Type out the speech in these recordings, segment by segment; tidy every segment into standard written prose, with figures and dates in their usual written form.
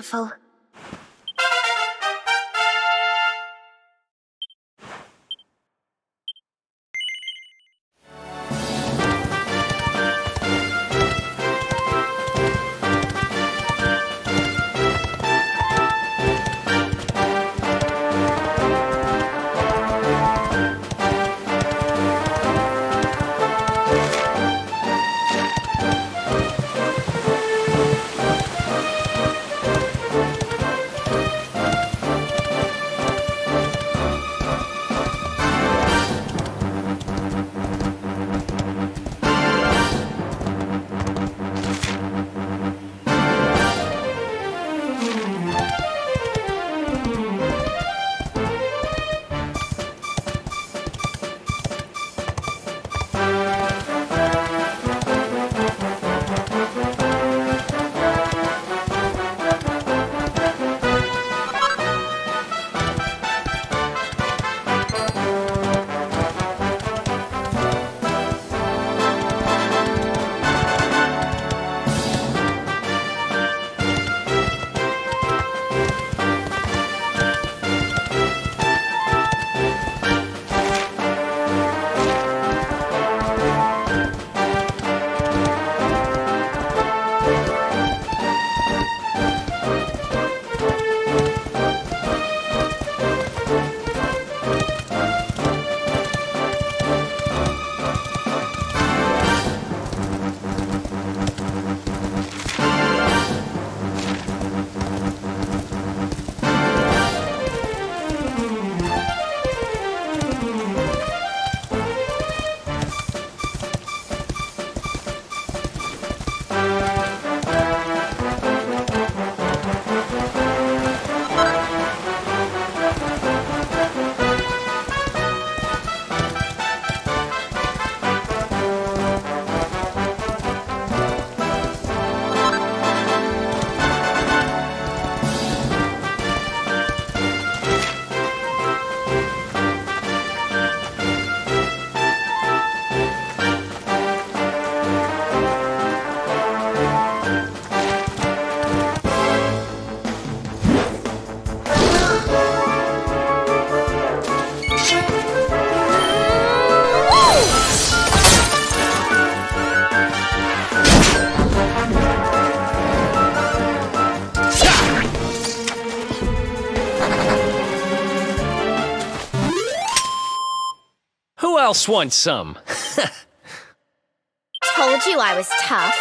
beautiful. Who else wants some? Told you I was tough.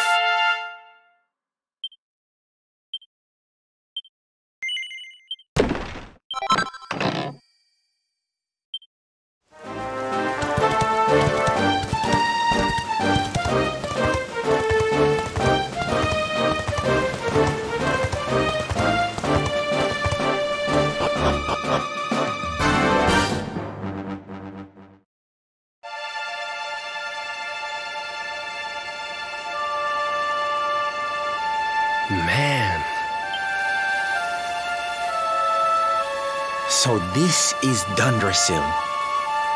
Man. So this is Dundrasil.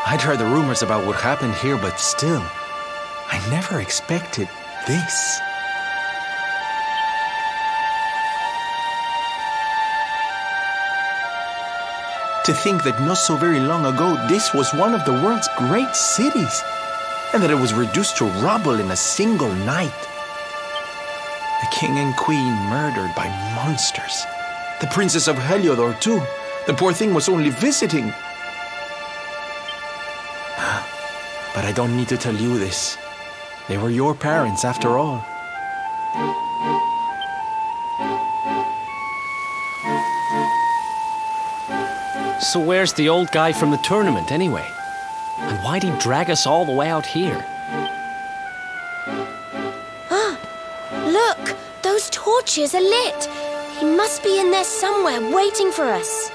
I'd heard the rumors about what happened here, but still, I never expected this. To think that not so very long ago, this was one of the world's great cities, and that it was reduced to rubble in a single night. The king and queen murdered by monsters. The princess of Heliodor, too. The poor thing was only visiting. But I don't need to tell you this. They were your parents, after all. So where's the old guy from the tournament, anyway? And why'd he drag us all the way out here? Look, those torches are lit. He must be in there somewhere waiting for us.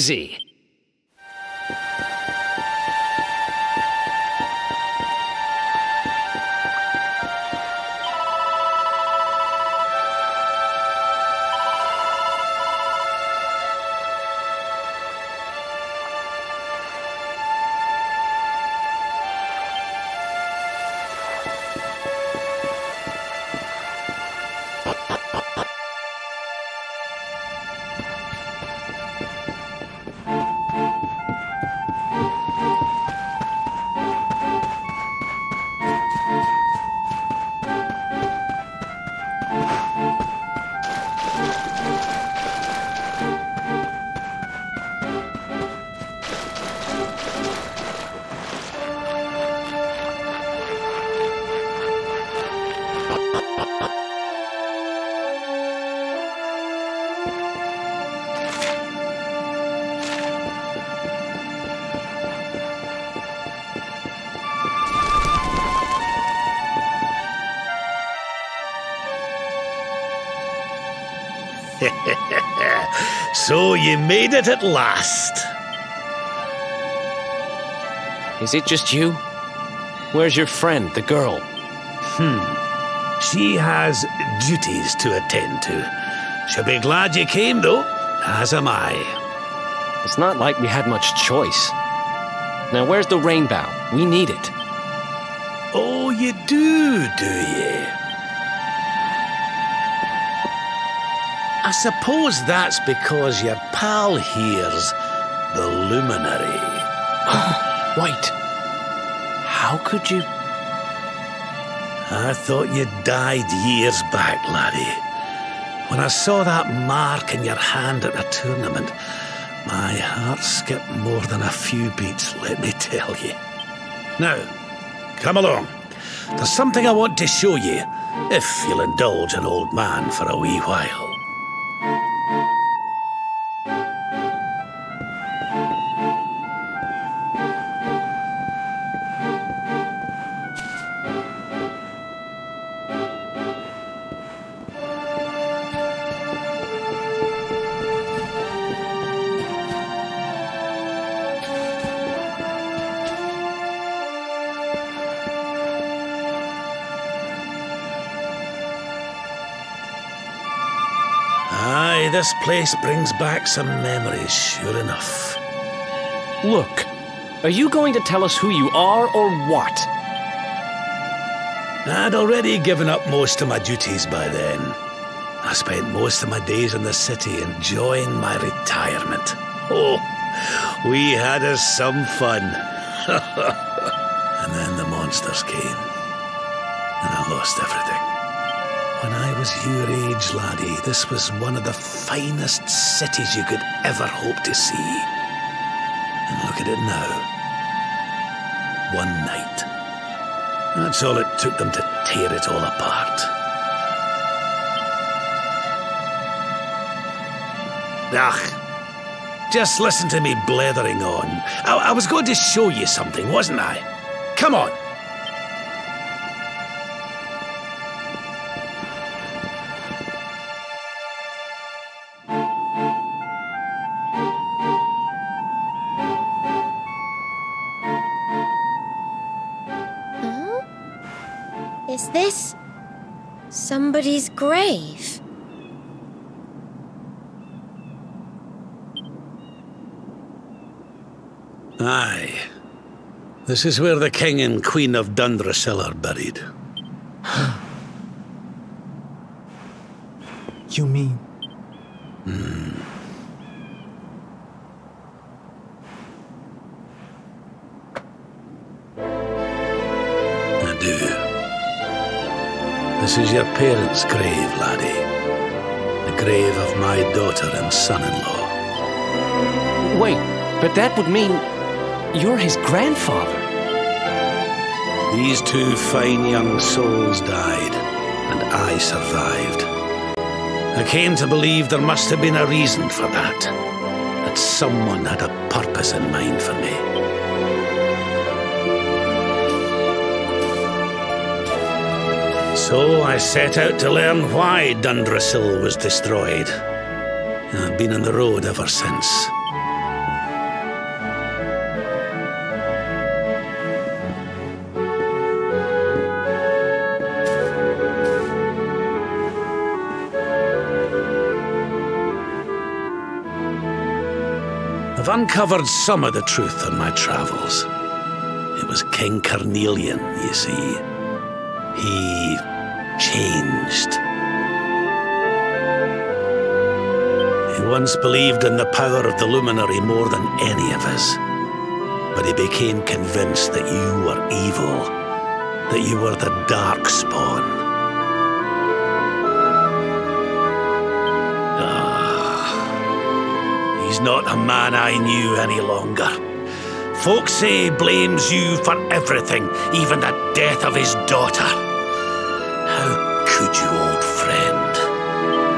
crazy! So you made it at last. Is it just you? Where's your friend, the girl? She has duties to attend to. She'll be glad you came, though, as am I. It's not like we had much choice. Now, where's the rainbow? We need it. Oh, you do you? I suppose that's because your pal here's the luminary. Wait. How could you... I thought you died years back, laddie. When I saw that mark in your hand at the tournament, my heart skipped more than a few beats, let me tell you. Now, come along. There's something I want to show you, if you'll indulge an old man for a wee while. Aye, this place brings back some memories, sure enough. Look, are you going to tell us who you are or what? I'd already given up most of my duties by then. I spent most of my days in the city enjoying my retirement. Oh, we had us some fun. And then the monsters came, and I lost everything. When I was your age, laddie, this was one of the finest cities you could ever hope to see. And look at it now. One night. That's all it took them to tear it all apart. Just listen to me blethering on. I was going to show you something, wasn't I? Come on. Is this somebody's grave? Aye. This is where the King and Queen of Dundrasil are buried. You mean? I do. This is your parents' grave, laddie. The grave of my daughter and son-in-law. Wait, but that would mean you're his grandfather. These two fine young souls died, and I survived. I came to believe there must have been a reason for that. That someone had a purpose in mind for me. So I set out to learn why Dundrasil was destroyed. I've been on the road ever since. I've uncovered some of the truth on my travels. It was King Carnelian, you see. He changed. He once believed in the power of the Luminary more than any of us. But he became convinced that you were evil, that you were the Darkspawn. He's not a man I knew any longer. Folks say he blames you for everything, even the death of his daughter. How could you, old friend?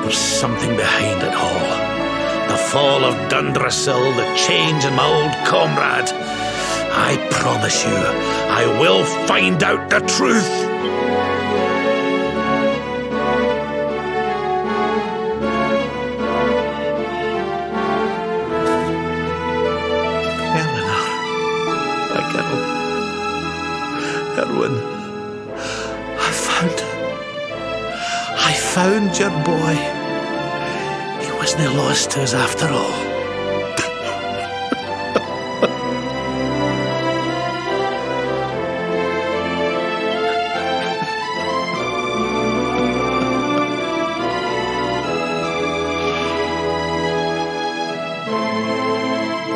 There's something behind it all. The fall of Dundrasil, the change in my old comrade. I promise you, I will find out the truth. Eleanor, my girl. Erwin, I found your boy. He wasn't lost to us after all.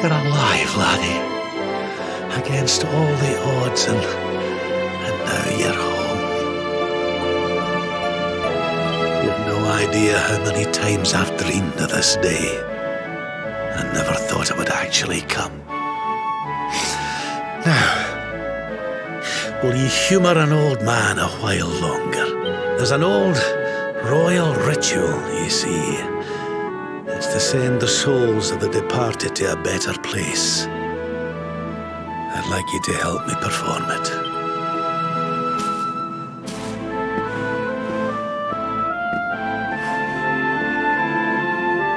You're alive, laddie. Against all the odds, and now you're home. You've no idea how many times I've dreamed of this day. I never thought it would actually come. Now, will you humour an old man a while longer? There's an old royal ritual, you see. It's to send the souls of the departed to a better place. I'd like you to help me perform it.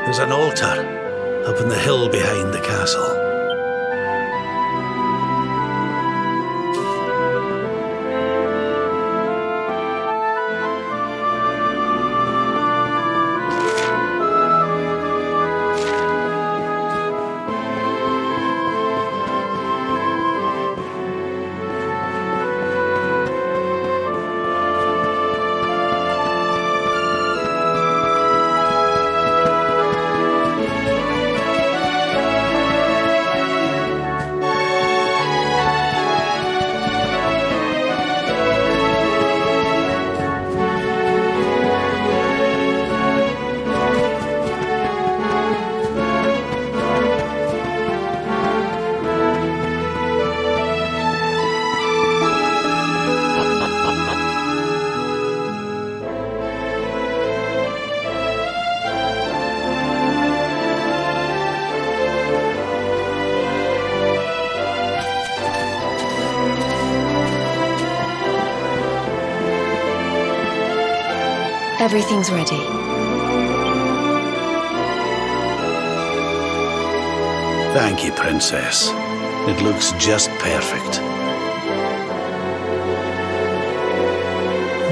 There's an altar up on the hill behind the castle. Everything's ready. Thank you, Princess. It looks just perfect.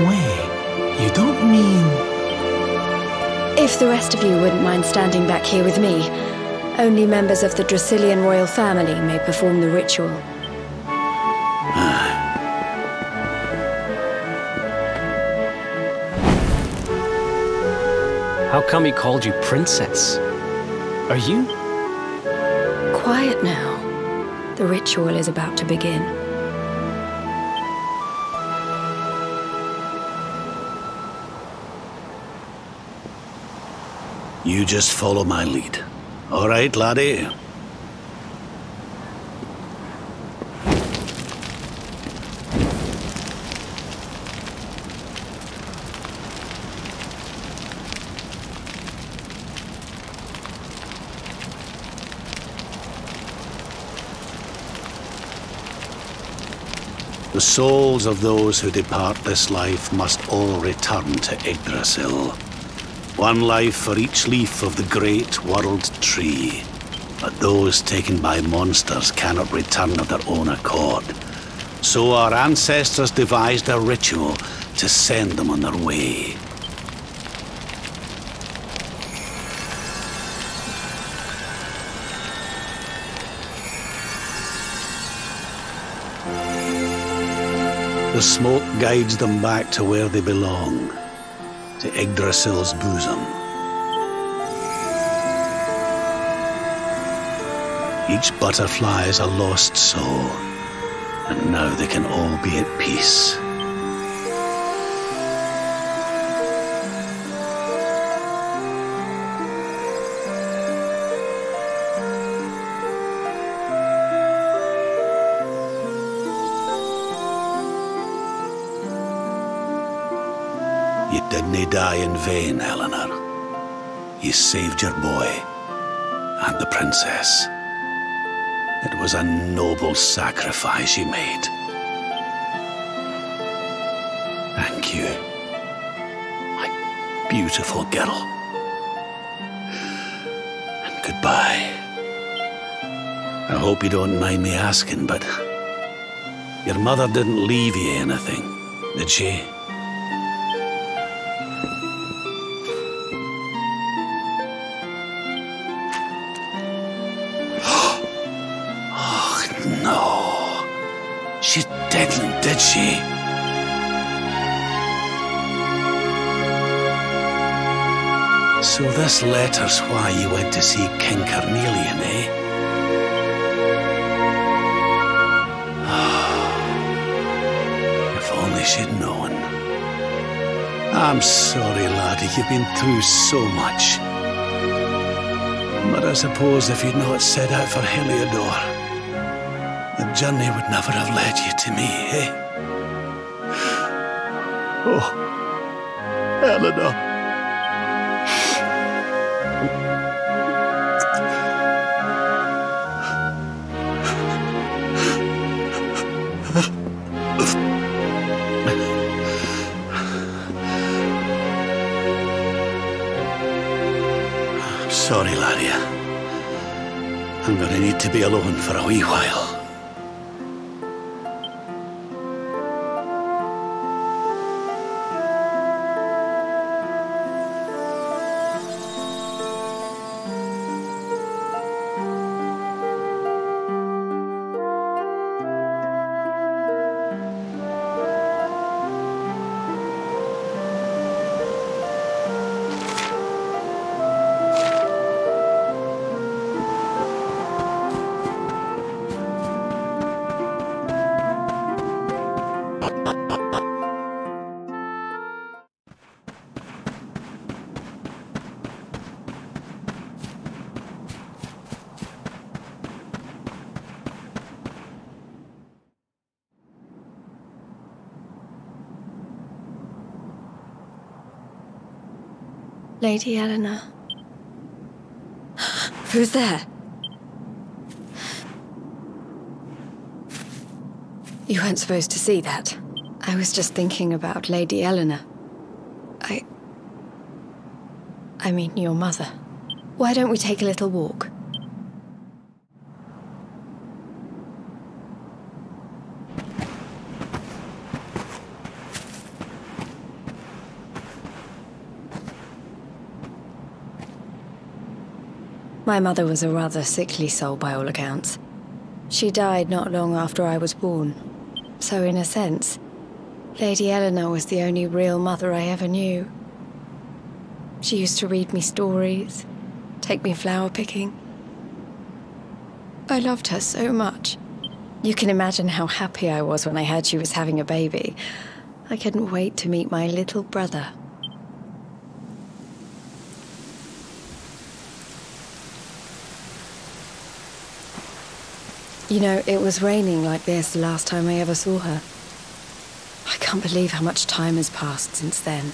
Wait, you don't mean... If the rest of you wouldn't mind standing back here with me, only members of the Dracilian royal family may perform the ritual. How come he called you princess? Are you? Quiet now. The ritual is about to begin. You just follow my lead. All right, laddie? The souls of those who depart this life must all return to Yggdrasil. One life for each leaf of the great world tree. But those taken by monsters cannot return of their own accord. So our ancestors devised a ritual to send them on their way. The smoke guides them back to where they belong, to Yggdrasil's bosom. Each butterfly is a lost soul, and now they can all be at peace. You didn't die in vain, Eleanor. You saved your boy and the princess. It was a noble sacrifice you made. Thank you, my beautiful girl. And goodbye. I hope you don't mind me asking, but your mother didn't leave you anything, did she? No, she didn't, did she? So this letter's why you went to see King Carnelian, eh? If only she'd known. I'm sorry, laddie, you've been through so much. But I suppose if you'd not set out for Heliodor, the journey would never have led you to me, eh? Oh, Eleanor. I'm sorry, laddie. I'm gonna need to be alone for a wee while. Lady Eleanor. Who's there? You weren't supposed to see that. I was just thinking about Lady Eleanor. I mean, your mother. Why don't we take a little walk? My mother was a rather sickly soul by all accounts. She died not long after I was born. So in a sense, Lady Eleanor was the only real mother I ever knew. She used to read me stories, take me flower picking. I loved her so much. You can imagine how happy I was when I heard she was having a baby. I couldn't wait to meet my little brother. You know, it was raining like this the last time I ever saw her. I can't believe how much time has passed since then.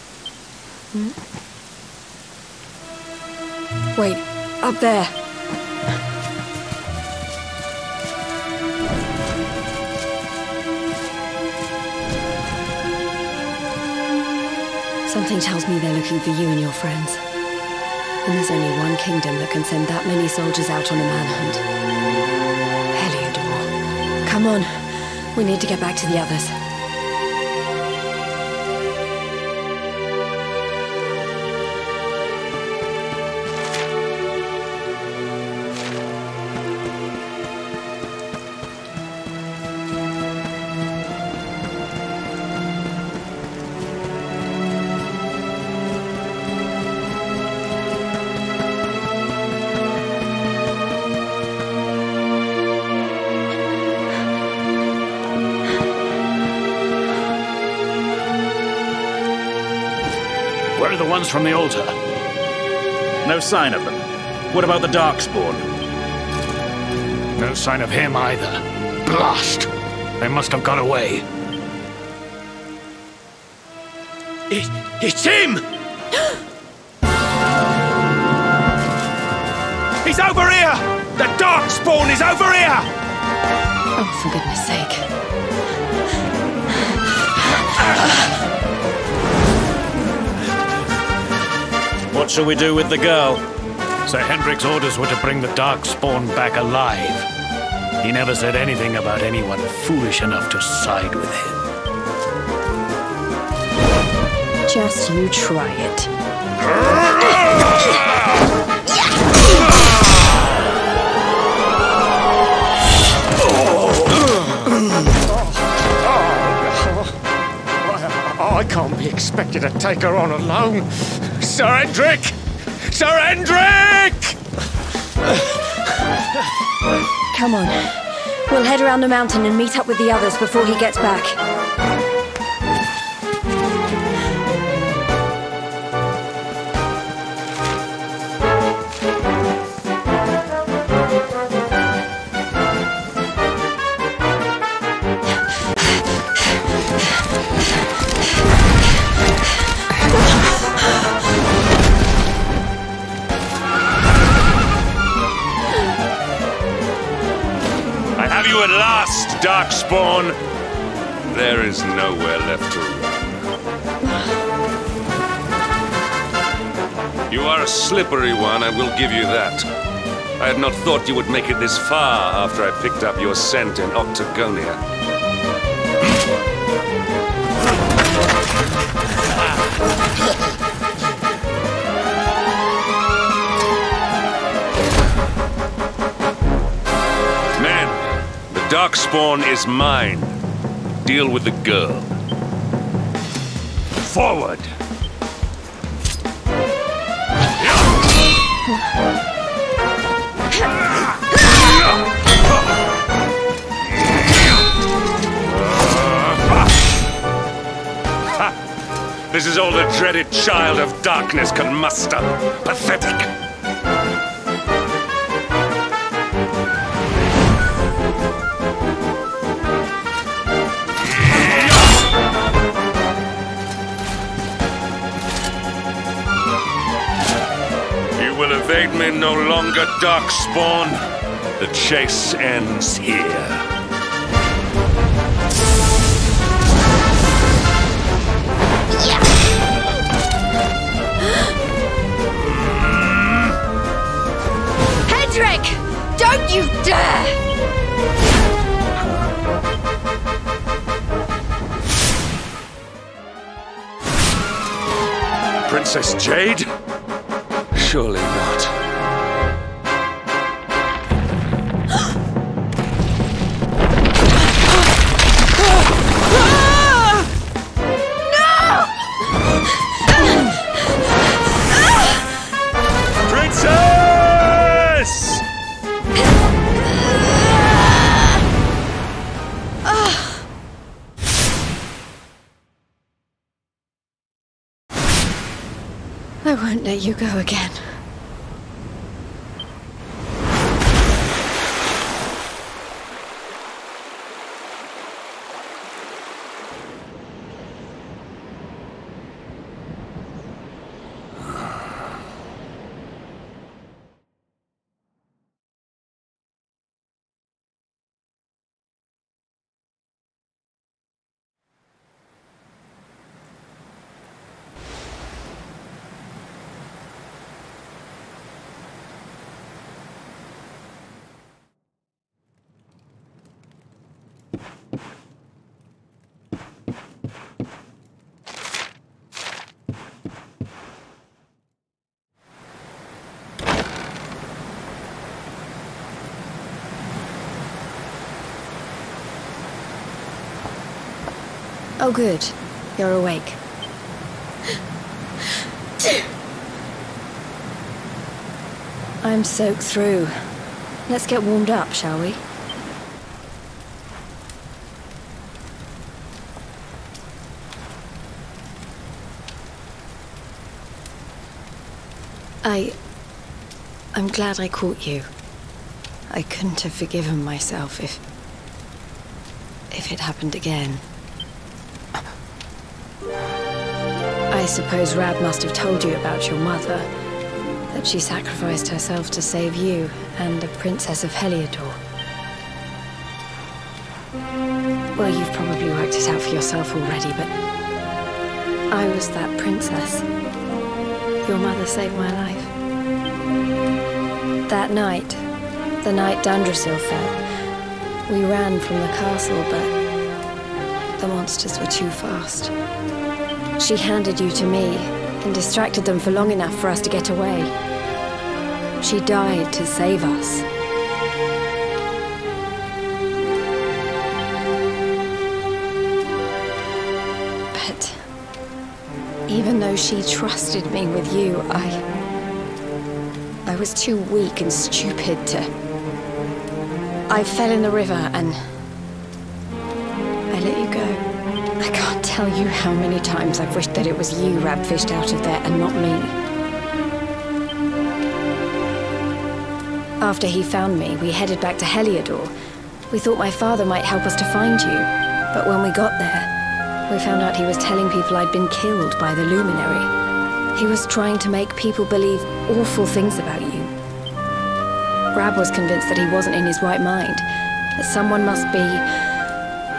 Wait, up there. Something tells me they're looking for you and your friends. And there's only one kingdom that can send that many soldiers out on a manhunt. Heliodor. Come on, we need to get back to the others. the ones from the altar. No sign of them. What about the Darkspawn? No sign of him either. Blast! They must have got away. It's him! He's over here! The Darkspawn is over here! Oh, for goodness sake. What shall we do with the girl? Sir Hendrik's orders were to bring the Darkspawn back alive. He never said anything about anyone foolish enough to side with him. Just you try it. I can't be expected to take her on alone. Sir Hendrik! Sir Hendrik! Come on. We'll head around the mountain and meet up with the others before he gets back. At last, Darkspawn! There is nowhere left to run. You are a slippery one, I will give you that. I had not thought you would make it this far after I picked up your scent in Octagonia. Darkspawn is mine. Deal with the girl. Forward! This is all the dreaded child of darkness can muster. Pathetic! Evade me no longer, Darkspawn. The chase ends here. Hendrik! Don't you dare! Princess Jade? Surely not. Princess! I won't let you go again. Oh, good. You're awake. I'm soaked through. Let's get warmed up, shall we? I'm glad I caught you. I couldn't have forgiven myself if it happened again. I suppose Rab must have told you about your mother, that she sacrificed herself to save you and the Princess of Heliodor. Well, you've probably worked it out for yourself already, but I was that princess. Your mother saved my life. That night, the night Dandrasil fell, we ran from the castle, but the monsters were too fast. She handed you to me and distracted them for long enough for us to get away. She died to save us. But even though she trusted me with you, I was too weak and stupid to... I fell in the river and I let you go. I can't tell you how many times I've wished that it was you Rab fished out of there and not me. After he found me, we headed back to Heliodor. We thought my father might help us to find you, but when we got there, we found out he was telling people I'd been killed by the Luminary. He was trying to make people believe awful things about you. Rab was convinced that he wasn't in his right mind, that someone must be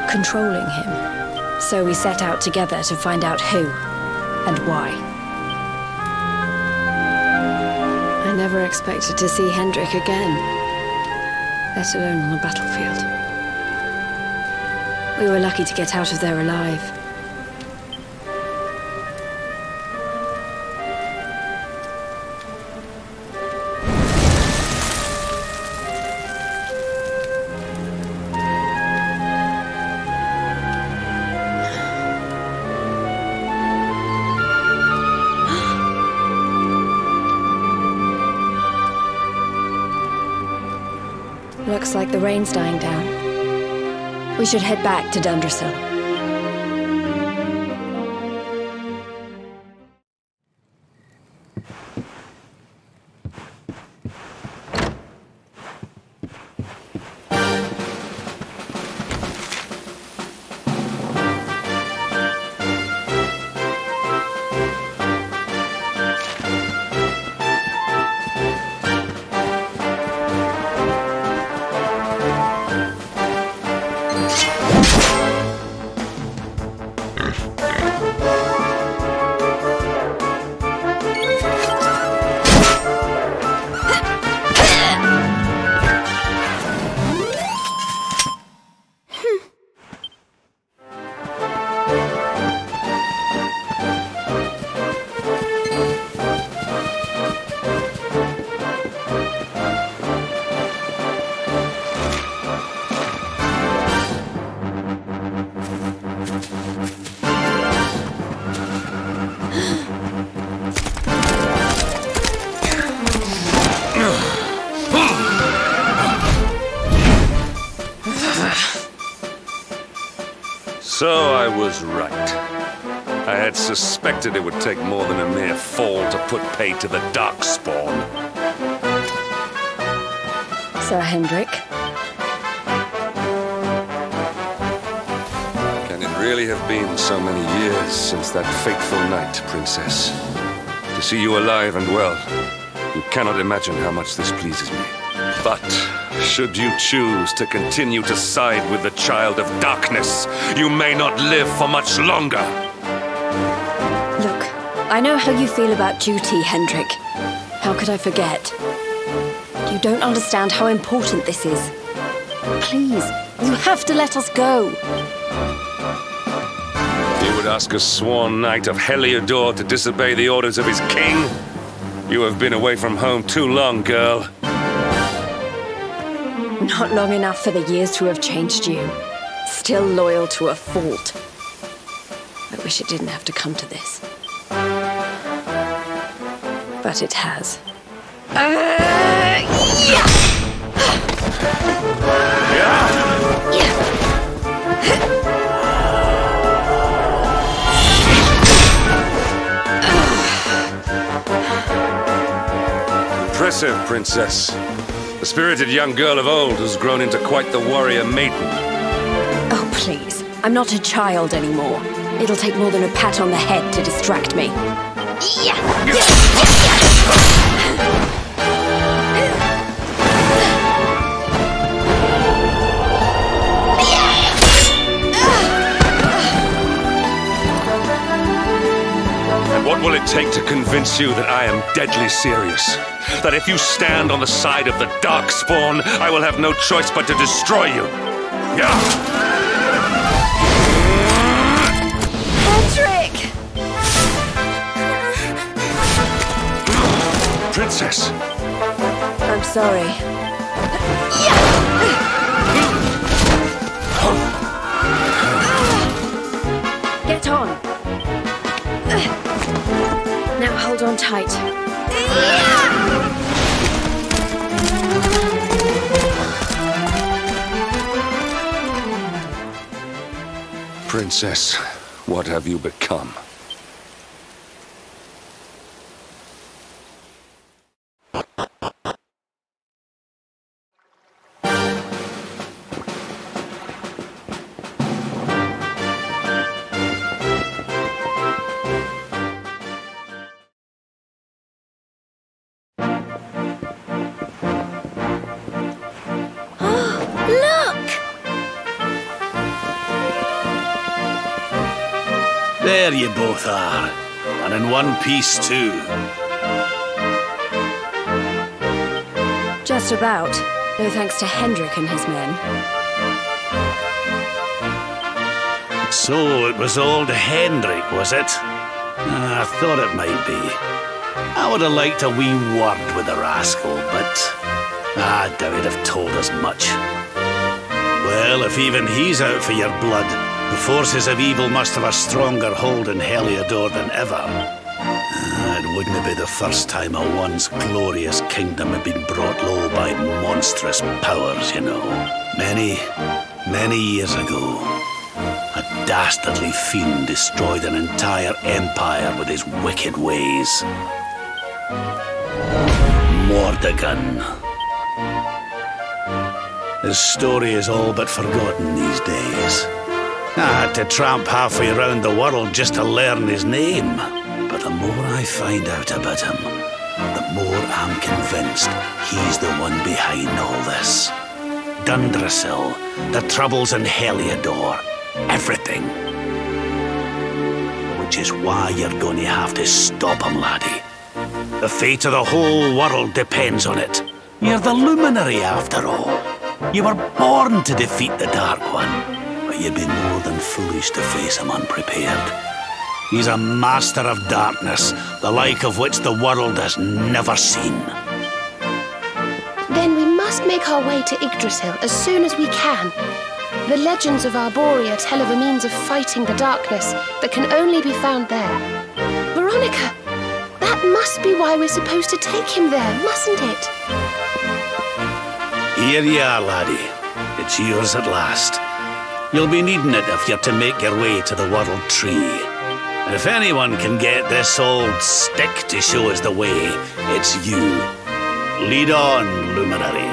controlling him. So we set out together to find out who and why. I never expected to see Hendrik again, let alone on the battlefield. We were lucky to get out of there alive. Looks like the rain's dying down. We should head back to Dandrasil. So I was right. I had suspected it would take more than a mere fall to put pay to the Darkspawn. Sir Hendrik? Can it really have been so many years since that fateful night, Princess? To see you alive and well, you cannot imagine how much this pleases me. But should you choose to continue to side with the Child of Darkness, you may not live for much longer. Look, I know how you feel about duty, Hendrik. How could I forget? You don't understand how important this is. Please, you have to let us go. You would ask a sworn knight of Heliodor to disobey the orders of his king? You have been away from home too long, girl. Not long enough for the years to have changed you. Still loyal to a fault. I wish it didn't have to come to this. But it has. impressive, Princess. The spirited young girl of old who's grown into quite the warrior maiden. Oh, please. I'm not a child anymore. It'll take more than a pat on the head to distract me. And what will it take to convince you that I am deadly serious? That if you stand on the side of the Darkspawn, I will have no choice but to destroy you? Yeah! Hendrik! Princess! I'm sorry. Get on. Now hold on tight. Princess, what have you become? There you both are. And in one piece, too. Just about. No thanks to Hendrik and his men. So it was old Hendrik, was it? I thought it might be. I would have liked a wee word with the rascal, but I doubt he'd have told us much. Well, if even he's out for your blood, the forces of evil must have a stronger hold in Heliodor than ever. It wouldn't be the first time a once glorious kingdom had been brought low by monstrous powers, you know. Many years ago, a dastardly fiend destroyed an entire empire with his wicked ways. Mordegon. His story is all but forgotten these days. I had to tramp halfway around the world just to learn his name. But the more I find out about him, the more I'm convinced he's the one behind all this. Dundrasil, the troubles in Heliodor, everything. Which is why you're going to have to stop him, laddie. The fate of the whole world depends on it. You're the luminary, after all. You were born to defeat the Dark One. But you'd be more than foolish to face him unprepared. He's a master of darkness, the like of which the world has never seen. Then we must make our way to Yggdrasil as soon as we can. The legends of Arborea tell of a means of fighting the darkness that can only be found there. Veronica, that must be why we're supposed to take him there, mustn't it? Here you are, laddie. It's yours at last. You'll be needing it if you're to make your way to the World Tree. And if anyone can get this old stick to show us the way, it's you. Lead on, luminary.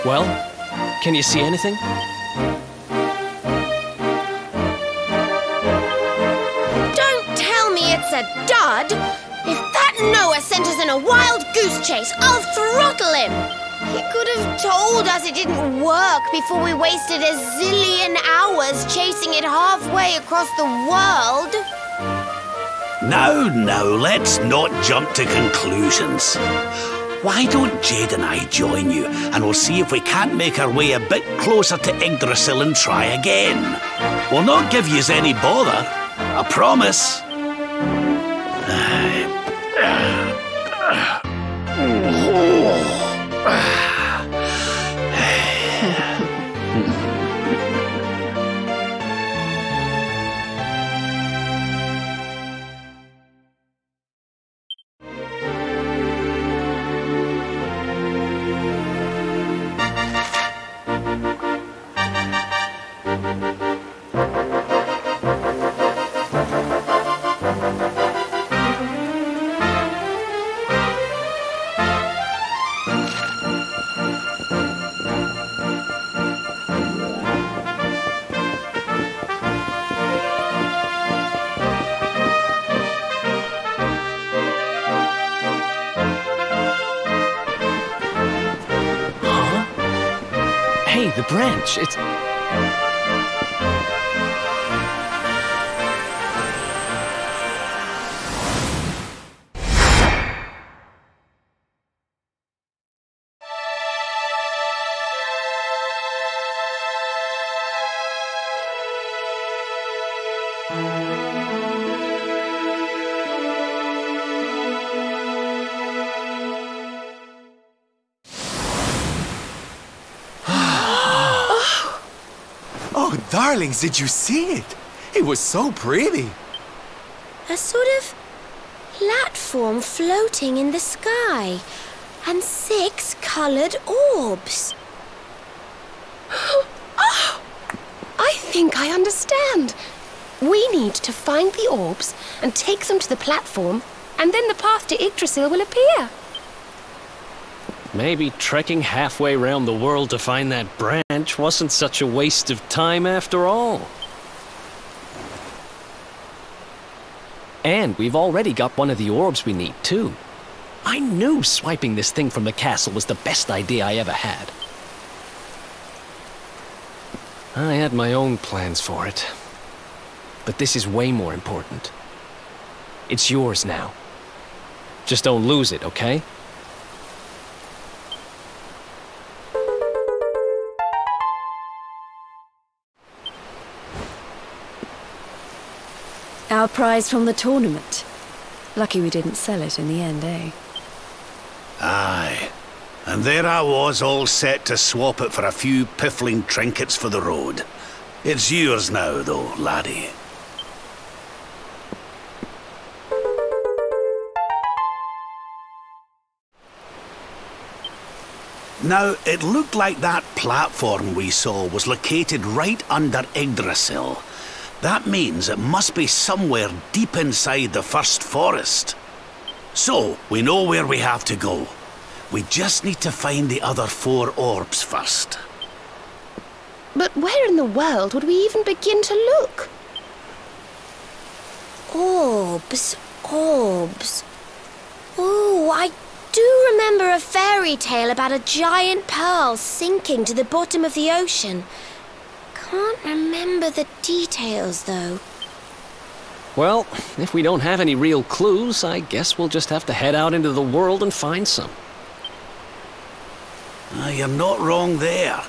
Well, can you see anything? Don't tell me it's a dud! If that Noah sent us in a wild goose chase, I'll throttle him! He could have told us it didn't work before we wasted a zillion hours chasing it halfway across the world. Now, let's not jump to conclusions. Why don't Jade and I join you, and we'll see if we can't make our way a bit closer to Yggdrasil and try again. We'll not give yous any bother, I promise. Hey, the branch, it's... Oh, darlings, did you see it? It was so pretty. A sort of platform floating in the sky, and 6 coloured orbs. Oh, I think I understand. We need to find the orbs and take them to the platform, and then the path to Yggdrasil will appear. Maybe trekking halfway around the world to find that branch wasn't such a waste of time after all. And we've already got one of the orbs we need, too. I knew swiping this thing from the castle was the best idea I ever had. I had my own plans for it. But this is way more important. It's yours now. Just don't lose it, okay? Our prize from the tournament. Lucky we didn't sell it in the end, eh? Aye. And there I was, all set to swap it for a few piffling trinkets for the road. It's yours now, though, laddie. Now, it looked like that platform we saw was located right under Yggdrasil. That means it must be somewhere deep inside the first forest. So, we know where we have to go. We just need to find the other 4 orbs first. But where in the world would we even begin to look? Orbs, orbs. Oh, I do remember a fairy tale about a giant pearl sinking to the bottom of the ocean. Can't remember the details, though. Well, if we don't have any real clues, I guess we'll just have to head out into the world and find some. You're not wrong there.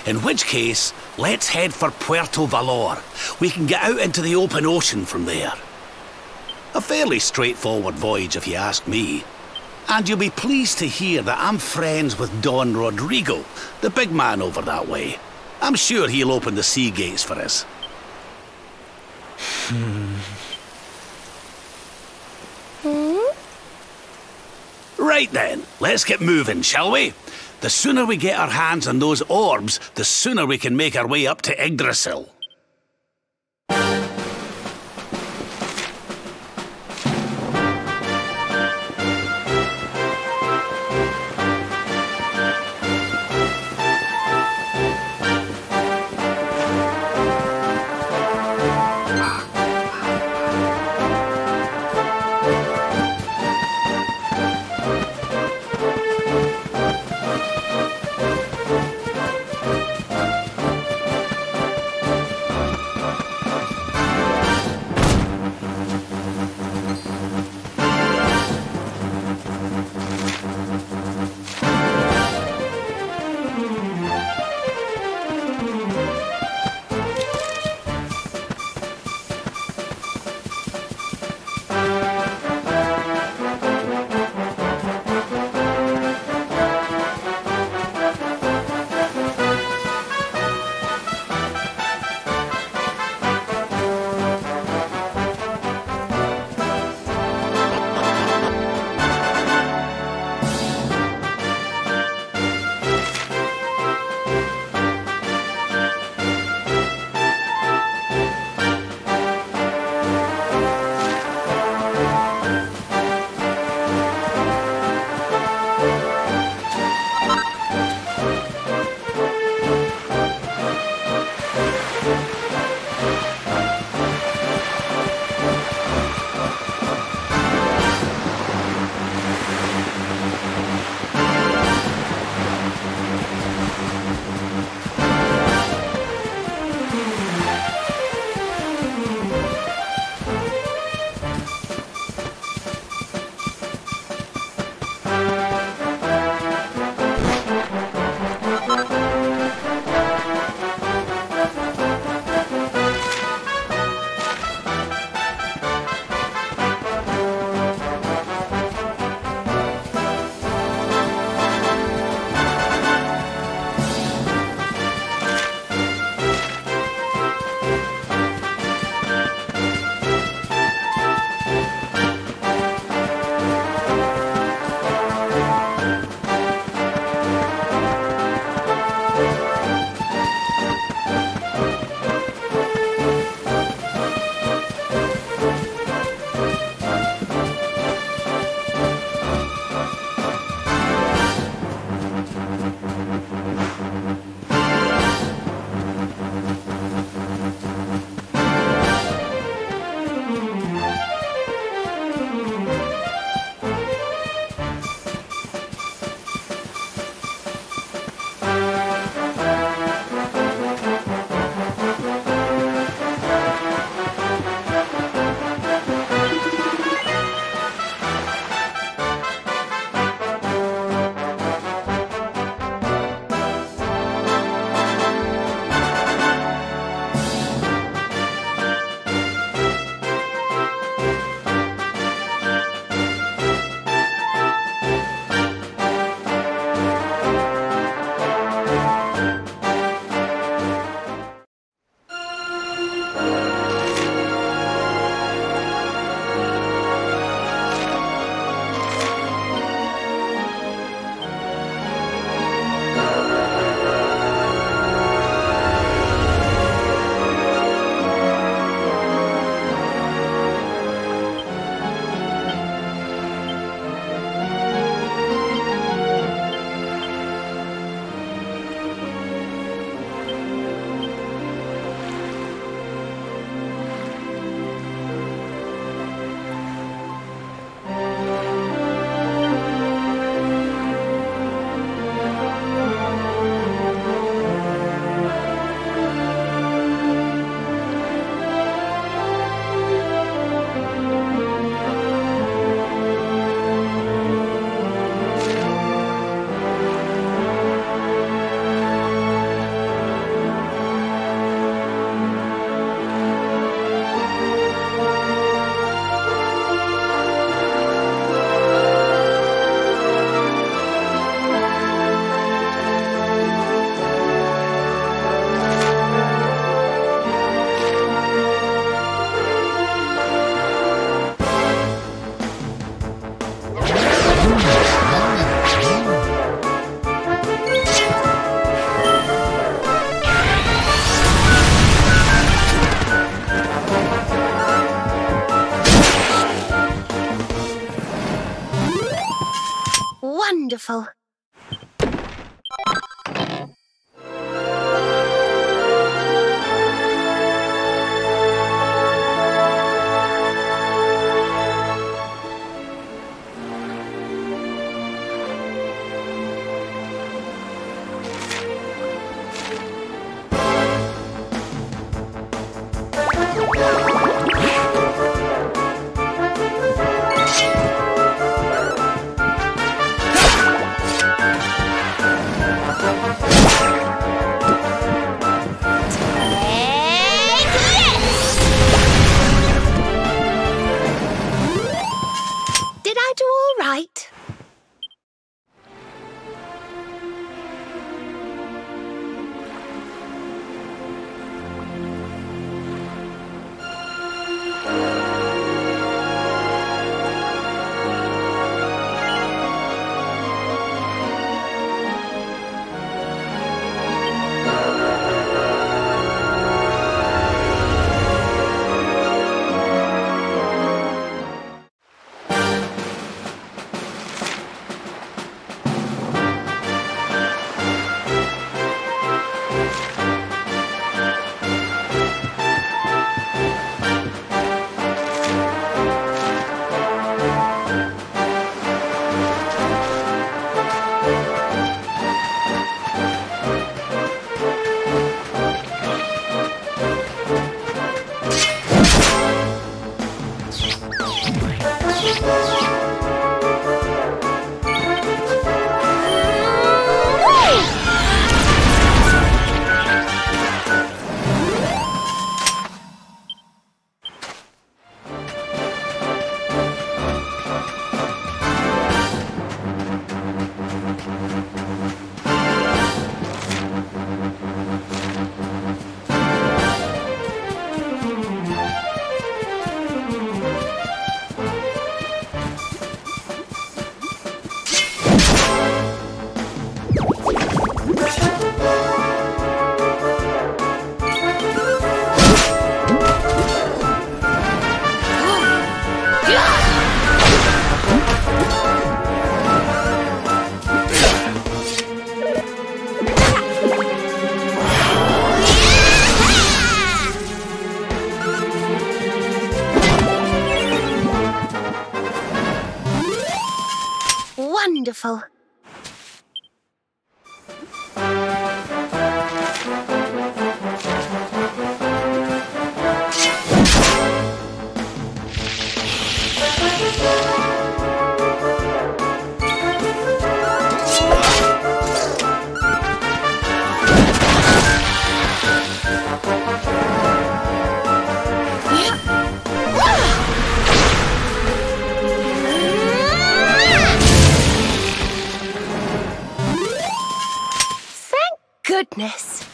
In which case, let's head for Puerto Valor. We can get out into the open ocean from there. A fairly straightforward voyage, if you ask me. And you'll be pleased to hear that I'm friends with Don Rodrigo, the big man over that way. I'm sure he'll open the sea gates for us. Right then, let's get moving, shall we? The sooner we get our hands on those orbs, the sooner we can make our way up to Yggdrasil. Wonderful. Did I do all right? Wonderful. Goodness.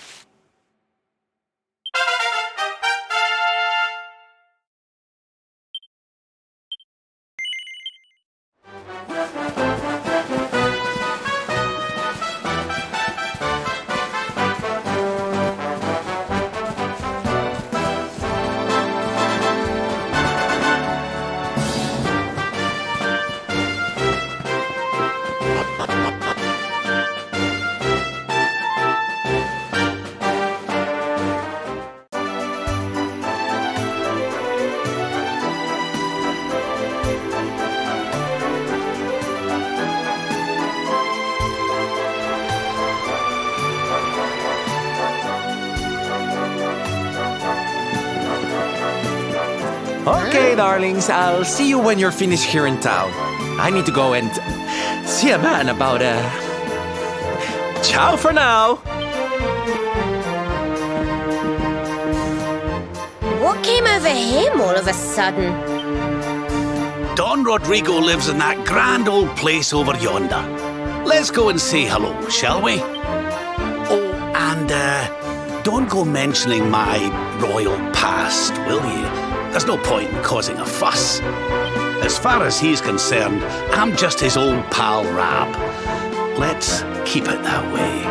Okay, darlings, I'll see you when you're finished here in town. I need to go and see a man about Ciao for now! What came over him all of a sudden? Don Rodrigo lives in that grand old place over yonder. Let's go and say hello, shall we? Oh, and don't go mentioning my royal past, will you? There's no point in causing a fuss. As far as he's concerned, I'm just his old pal Rab. Let's keep it that way.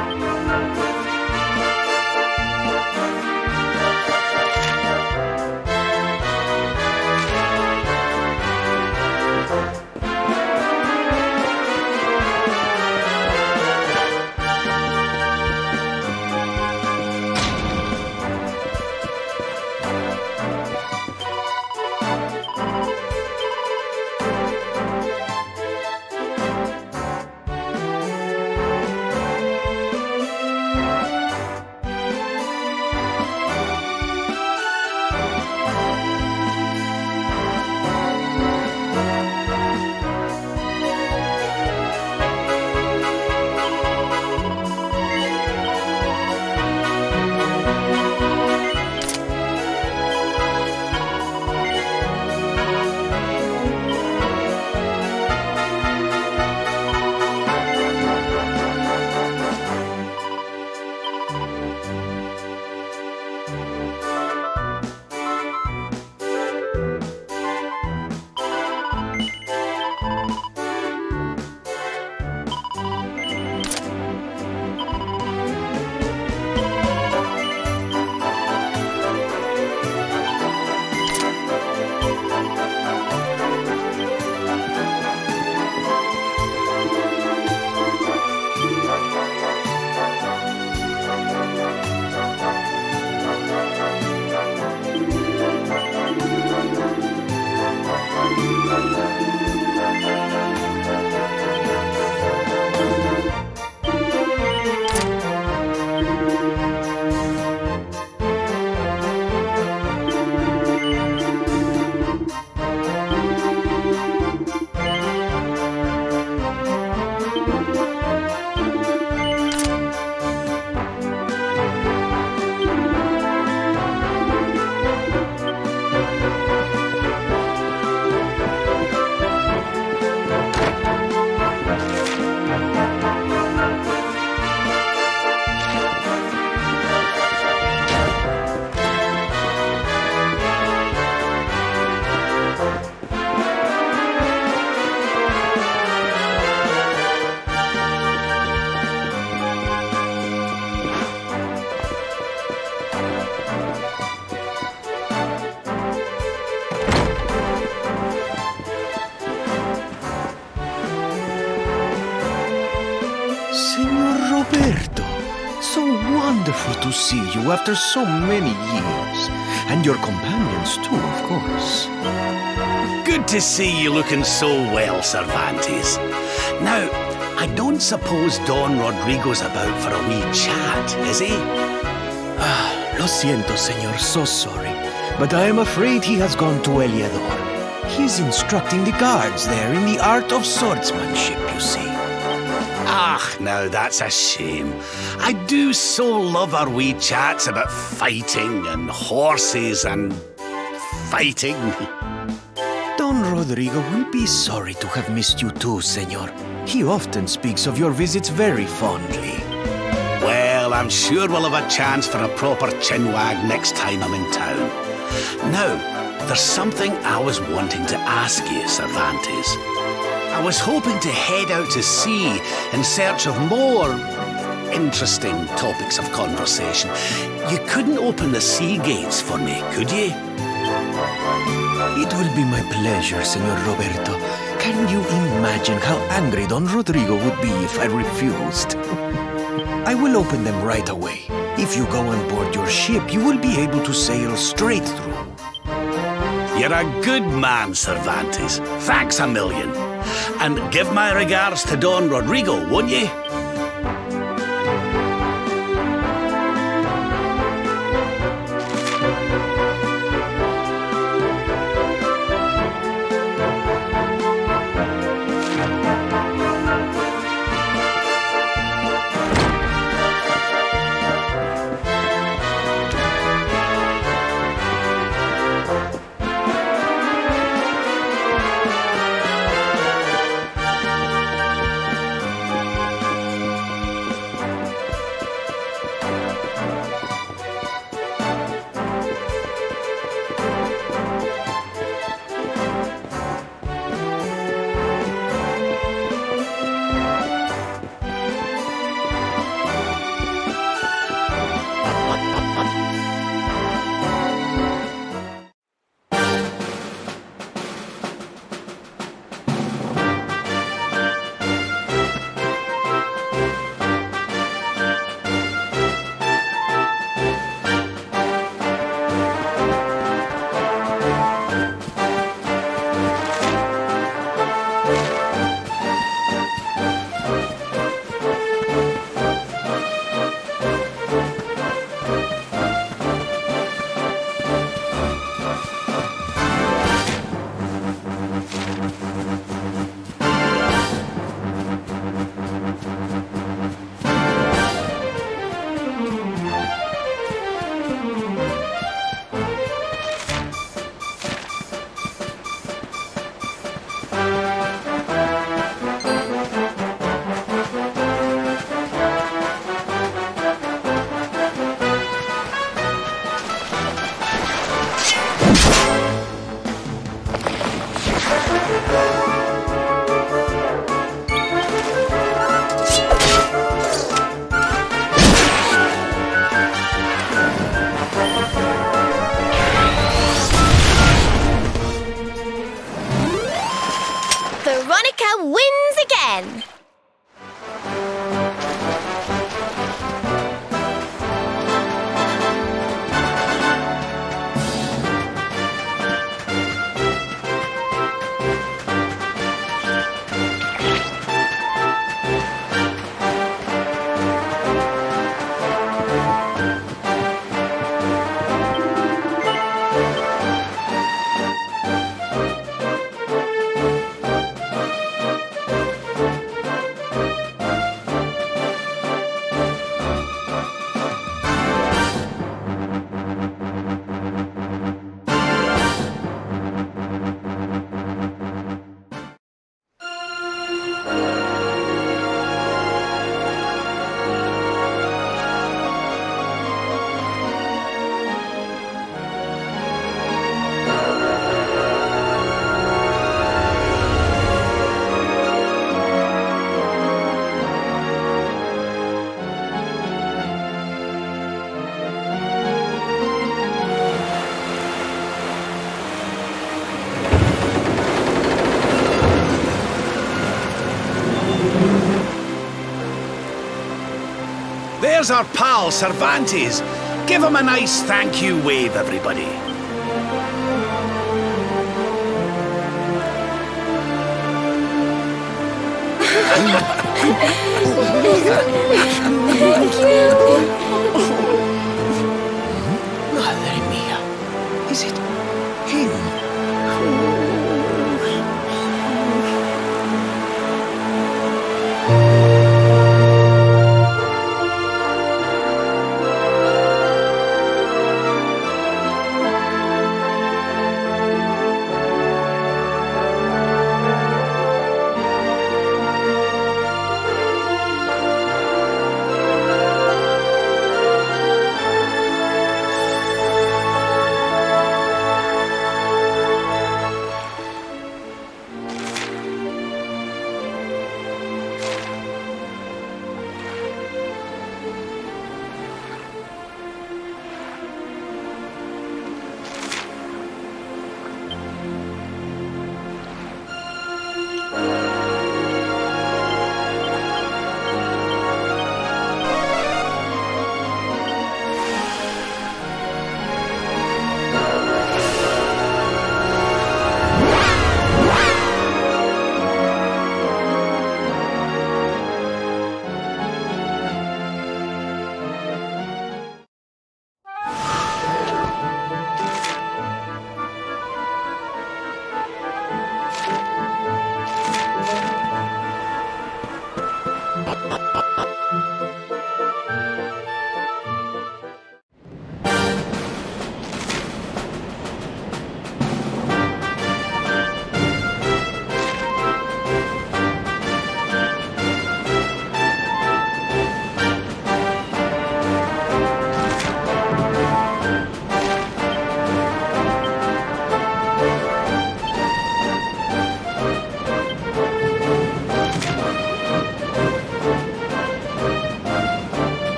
Roberto! So wonderful to see you after so many years. And your companions too, of course. Good to see you looking so well, Cervantes. Now, I don't suppose Don Rodrigo's about for a wee chat, is he? Lo siento, senor, so sorry. But I am afraid he has gone to Eliador. He's instructing the guards there in the art of swordsmanship, you see. Ah, now that's a shame. I do so love our wee chats about fighting and horses and fighting. Don Rodrigo will be sorry to have missed you too, senor. He often speaks of your visits very fondly. Well, I'm sure we'll have a chance for a proper chinwag next time I'm in town. Now, there's something I was wanting to ask you, Cervantes. I was hoping to head out to sea in search of more interesting topics of conversation. You couldn't open the sea gates for me, could you? It will be my pleasure, Senor Roberto. Can you imagine how angry Don Rodrigo would be if I refused? I will open them right away. If you go on board your ship, you will be able to sail straight through. You're a good man, Cervantes. Thanks a million. And give my regards to Don Rodrigo, won't you? There's our pal, Cervantes. Give him a nice thank you wave, everybody. Thank you. Madre mía. Is it him?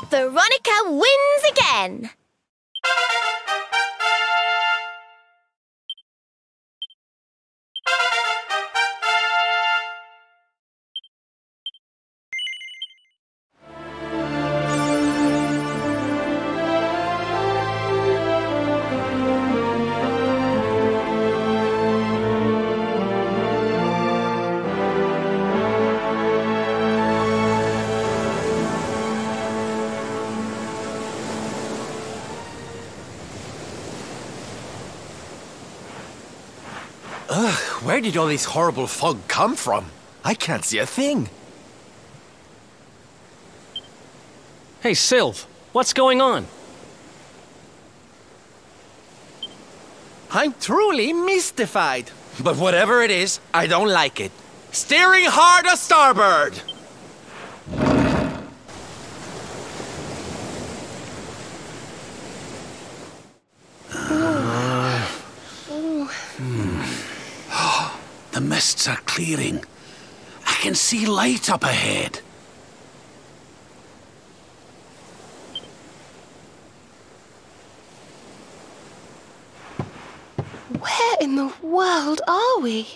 Veronica wins again! Ugh, where did all this horrible fog come from? I can't see a thing. Hey, Sylv, what's going on? I'm truly mystified. But whatever it is, I don't like it. Steering hard a starboard! The mists are clearing. I can see light up ahead. Where in the world are we?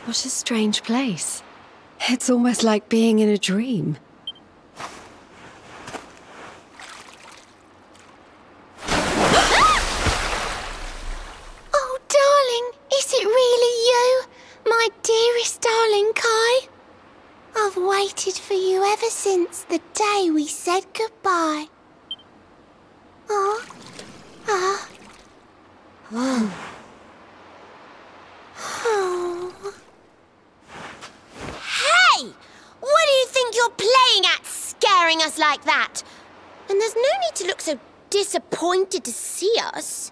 What a strange place. It's almost like being in a dream. Oh, darling, is it really you? My dearest darling Kai? I've waited for you ever since the day we said goodbye. Oh. Oh. Oh. Hey! What do you think you're playing at, scaring us like that? And there's no need to look so disappointed to see us.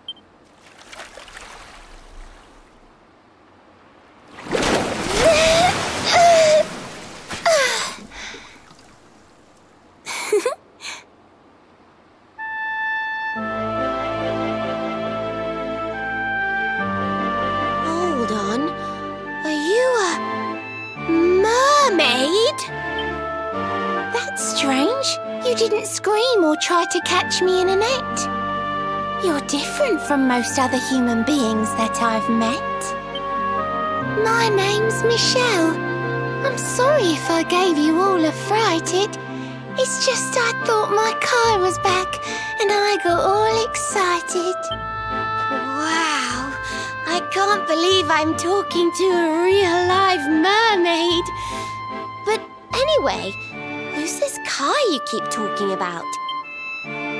Hold on. Are you a mermaid? That's strange. You didn't scream or try to catch me in a net. You're different from most other human beings that I've met. My name's Michelle. I'm sorry if I gave you all a fright. It's just I thought my Kai was back and I got all excited. Wow, I can't believe I'm talking to a real live mermaid. But anyway, who's this Kai you keep talking about?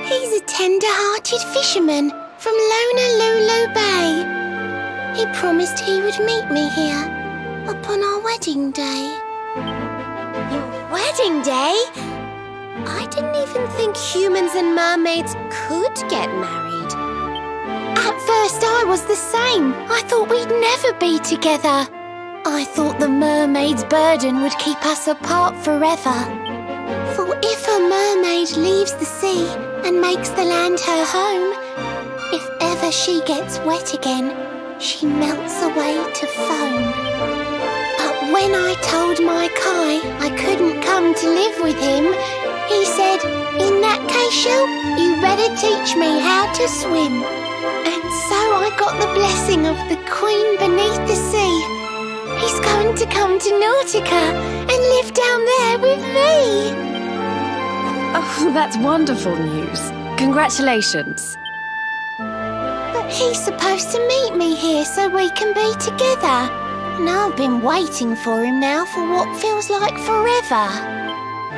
He's a tender-hearted fisherman from Honolulu Bay. He promised he would meet me here upon our wedding day. Your wedding day? I didn't even think humans and mermaids could get married. At first I was the same. I thought we'd never be together. I thought the mermaid's burden would keep us apart forever. For if a mermaid leaves the sea and makes the land her home, if ever she gets wet again, she melts away to foam. But when I told my Kai I couldn't come to live with him, he said, in that case, you better teach me how to swim. And so I got the blessing of the Queen beneath the sea. He's going to come to Nautica and live down there with me. Oh, that's wonderful news. Congratulations. But he's supposed to meet me here so we can be together. And I've been waiting for him now for what feels like forever.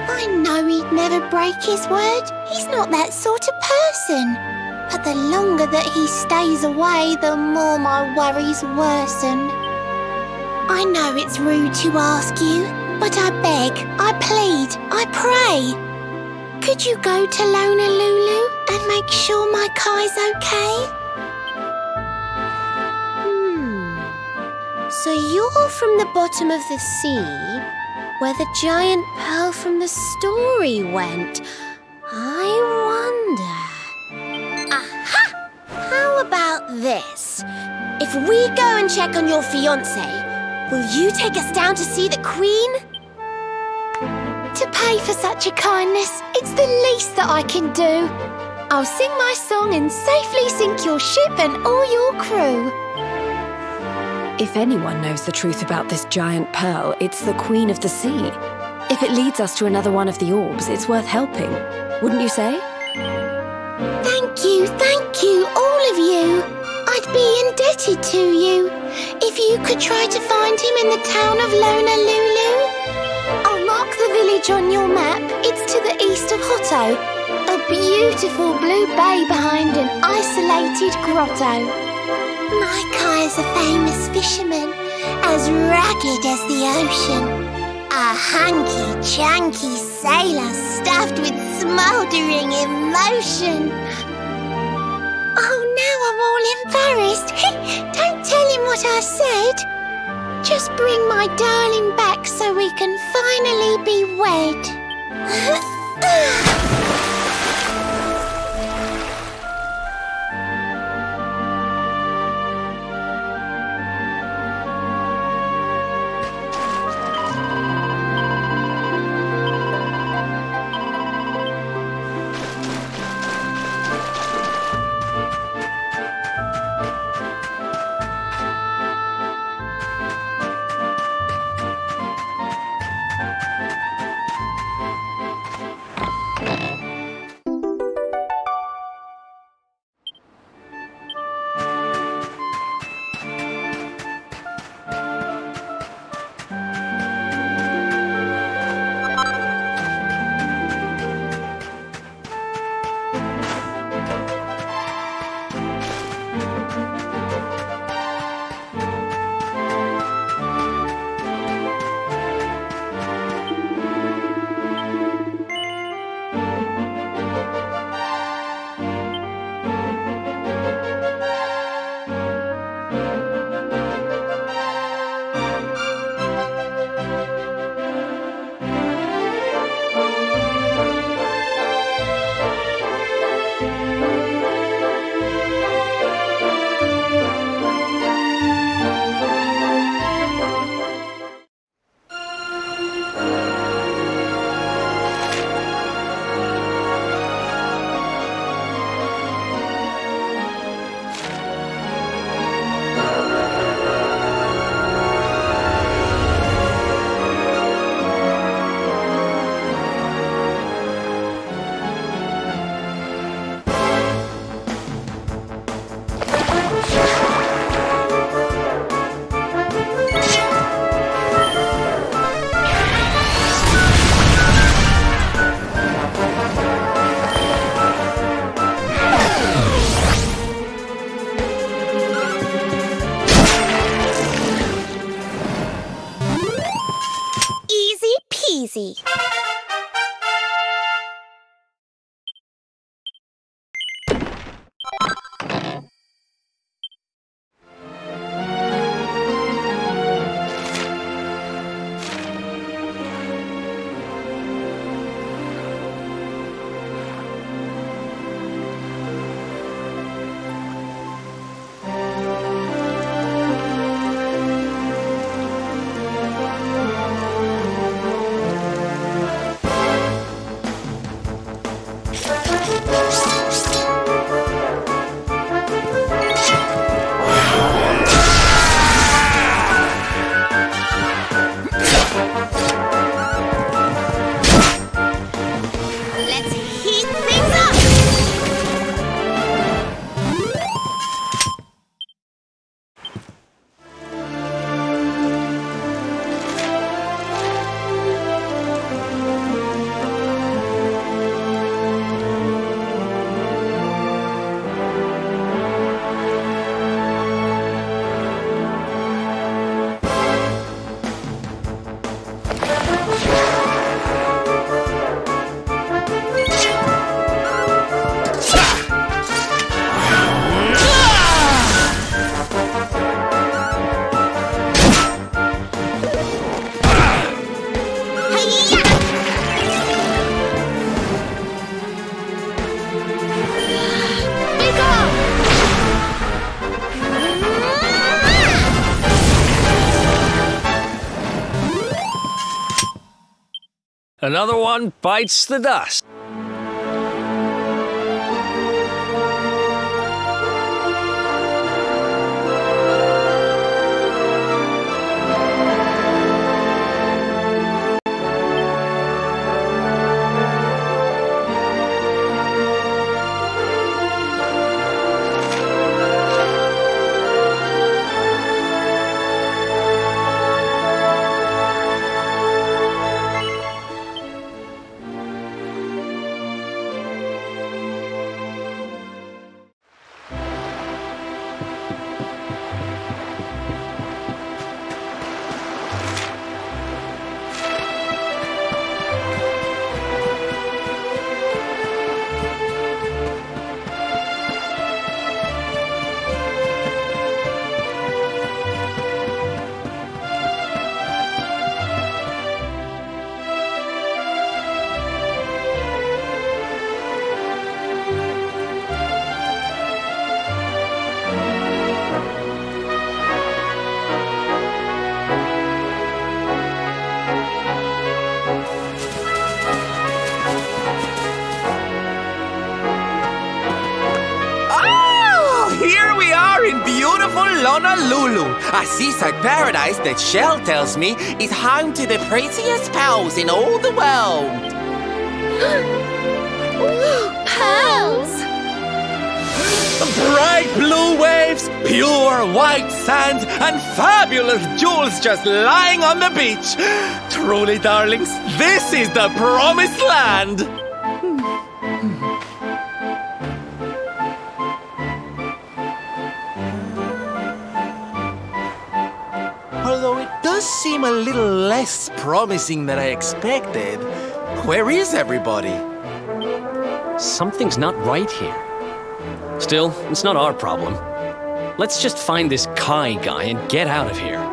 I know he'd never break his word. He's not that sort of person. But the longer that he stays away, the more my worries worsen. I know it's rude to ask you, but I beg, I plead, I pray. Could you go to Lonalulu and make sure my Kai's okay? So you're from the bottom of the sea, where the giant pearl from the story went. I wonder... Aha! How about this? If we go and check on your fiancé, will you take us down to see the Queen? To pay for such a kindness, it's the least that I can do. I'll sing my song and safely sink your ship and all your crew. If anyone knows the truth about this giant pearl, it's the Queen of the Sea. If it leads us to another one of the orbs, it's worth helping. Wouldn't you say? Thank you, all of you. I'd be indebted to you. If you could try to find him in the town of Lonalulu. I'll mark the village on your map. It's to the east of Hotto. A beautiful blue bay behind an isolated grotto. My Kai's a famous fisherman, as rugged as the ocean. A hanky-chanky sailor stuffed with smouldering emotion. Oh, now I'm all embarrassed. Don't tell him what I said. Just bring my darling back so we can finally be wed. Easy. Another one bites the dust. Honolulu, a seaside paradise that Shell tells me is home to the prettiest pearls in all the world. Pearls! Bright blue waves, pure white sand, and fabulous jewels just lying on the beach. Truly, darlings, this is the promised land. Although it does seem a little less promising than I expected. Where is everybody? Something's not right here. Still, it's not our problem. Let's just find this Kai guy and get out of here.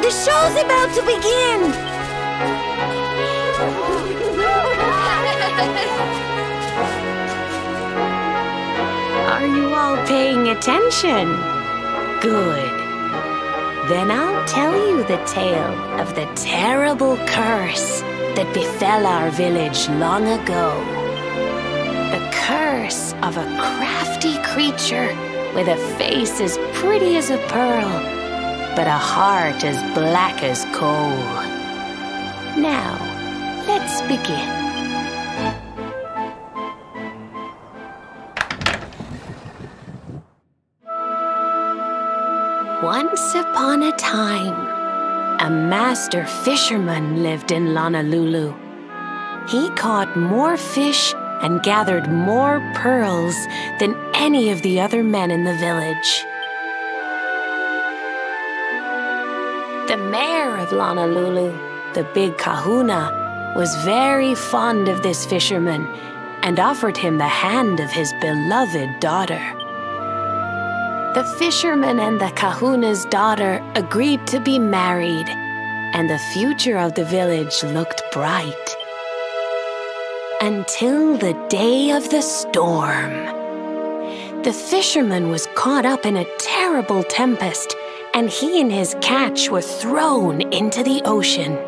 The show's about to begin! Are you all paying attention? Good. Then I'll tell you the tale of the terrible curse that befell our village long ago. The curse of a crafty creature with a face as pretty as a pearl, but a heart as black as coal. Now, let's begin. Once upon a time, a master fisherman lived in Honolulu. He caught more fish and gathered more pearls than any of the other men in the village. The mayor of Honolulu, the big kahuna, was very fond of this fisherman and offered him the hand of his beloved daughter. The fisherman and the kahuna's daughter agreed to be married, and the future of the village looked bright. Until the day of the storm. The fisherman was caught up in a terrible tempest, and he and his catch were thrown into the ocean.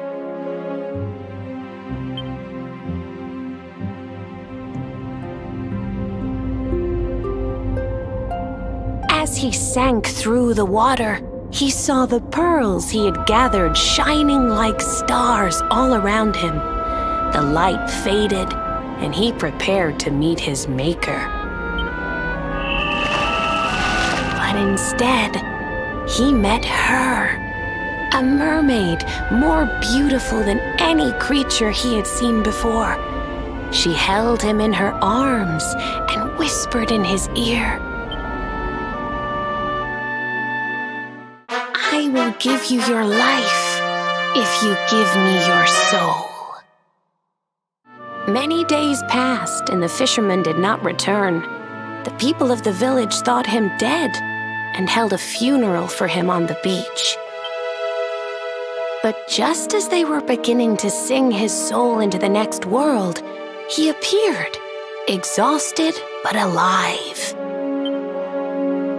As he sank through the water, he saw the pearls he had gathered shining like stars all around him, The light faded, and he prepared to meet his maker. But instead, he met her. A mermaid more beautiful than any creature he had seen before. She held him in her arms and whispered in his ear, "I will give you your life if you give me your soul." Many days passed and the fisherman did not return. The people of the village thought him dead and held a funeral for him on the beach. But just as they were beginning to sing his soul into the next world, he appeared, exhausted but alive.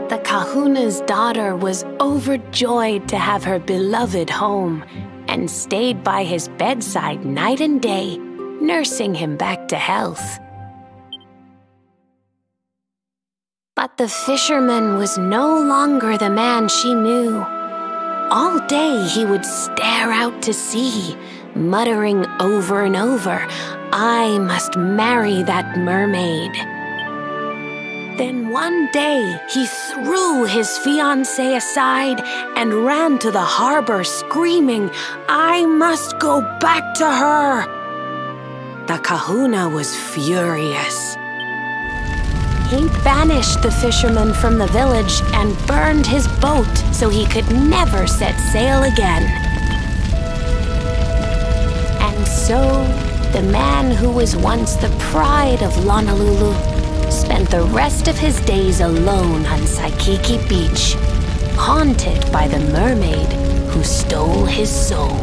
The kahuna's daughter was overjoyed to have her beloved home and stayed by his bedside night and day, nursing him back to health. But the fisherman was no longer the man she knew. All day he would stare out to sea, muttering over and over, "I must marry that mermaid." Then one day he threw his fiancée aside and ran to the harbor screaming, "I must go back to her." The kahuna was furious. He banished the fisherman from the village and burned his boat so he could never set sail again. And so, the man who was once the pride of Honolulu spent the rest of his days alone on Saikiki Beach, haunted by the mermaid who stole his soul.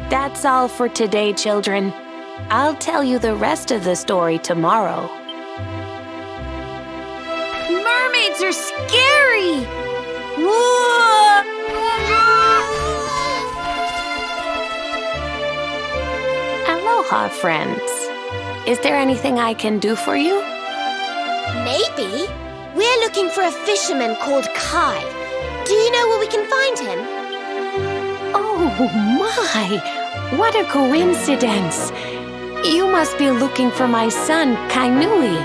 That's all for today, children. I'll tell you the rest of the story tomorrow. Mermaids are scary! Whoa! Aloha, friends. Is there anything I can do for you? Maybe. We're looking for a fisherman called Kai. Do you know where we can find him? Oh my! What a coincidence! You must be looking for my son, Kainui.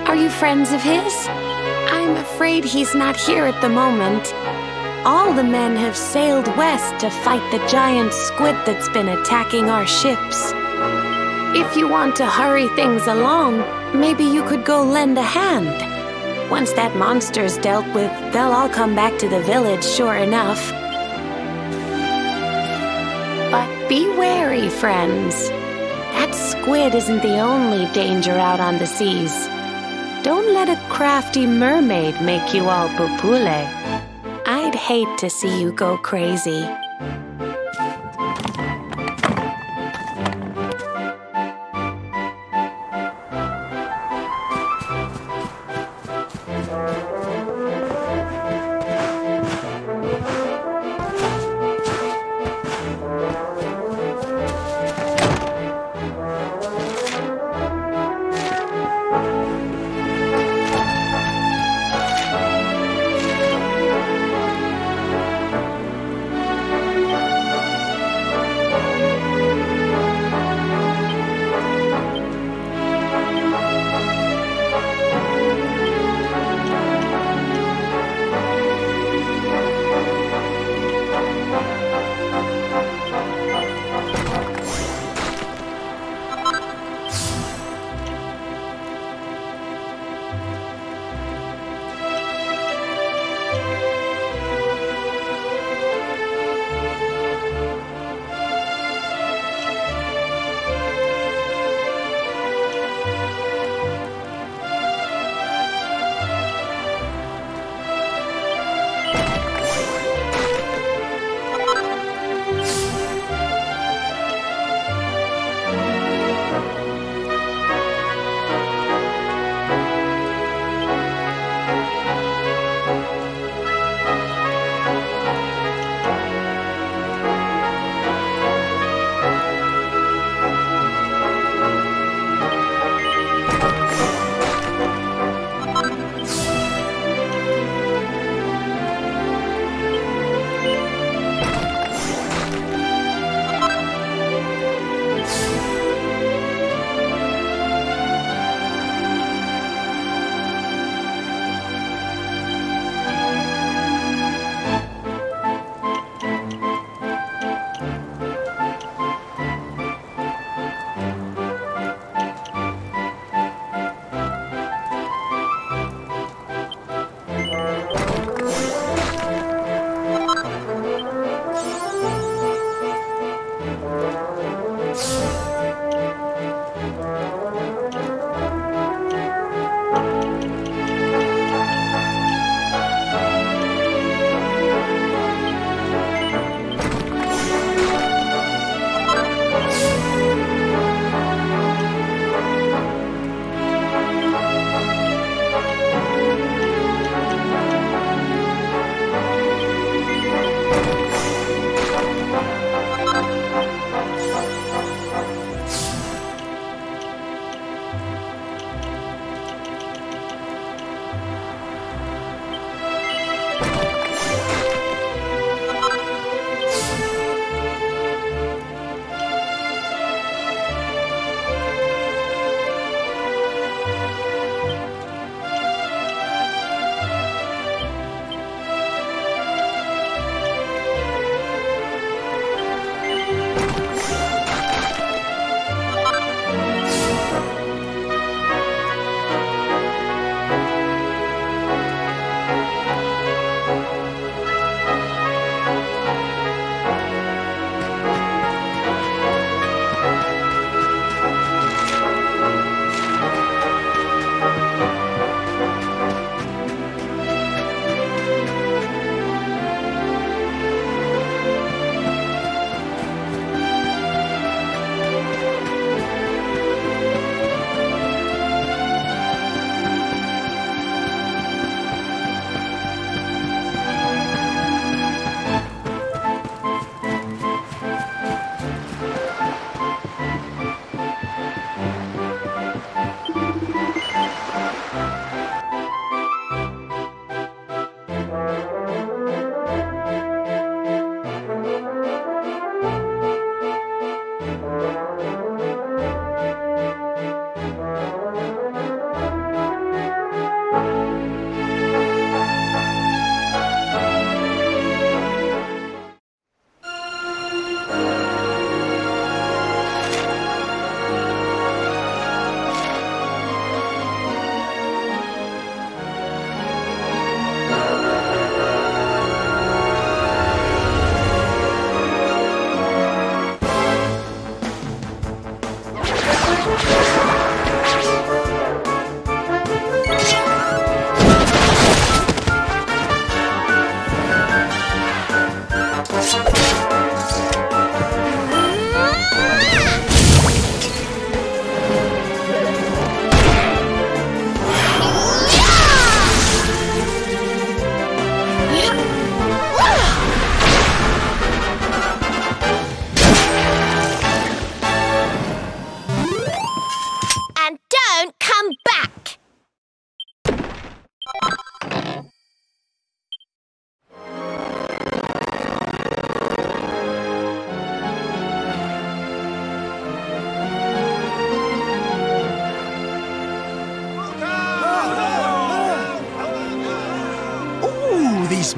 Are you friends of his? I'm afraid he's not here at the moment. All the men have sailed west to fight the giant squid that's been attacking our ships. If you want to hurry things along, maybe you could go lend a hand. Once that monster's dealt with, they'll all come back to the village, sure enough. But be wary, friends. That squid isn't the only danger out on the seas. Don't let a crafty mermaid make you all pupule. I'd hate to see you go crazy.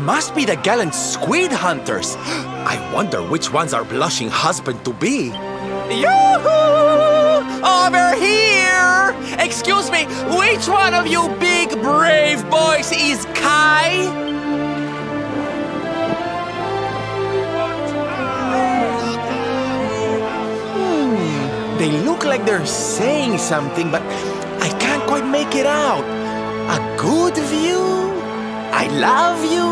must be the gallant squid hunters. I wonder which one's our blushing husband-to-be. Yoo-hoo! Over here! Excuse me, which one of you big brave boys is Kai? They look like they're saying something, but I can't quite make it out. A good view? I love you?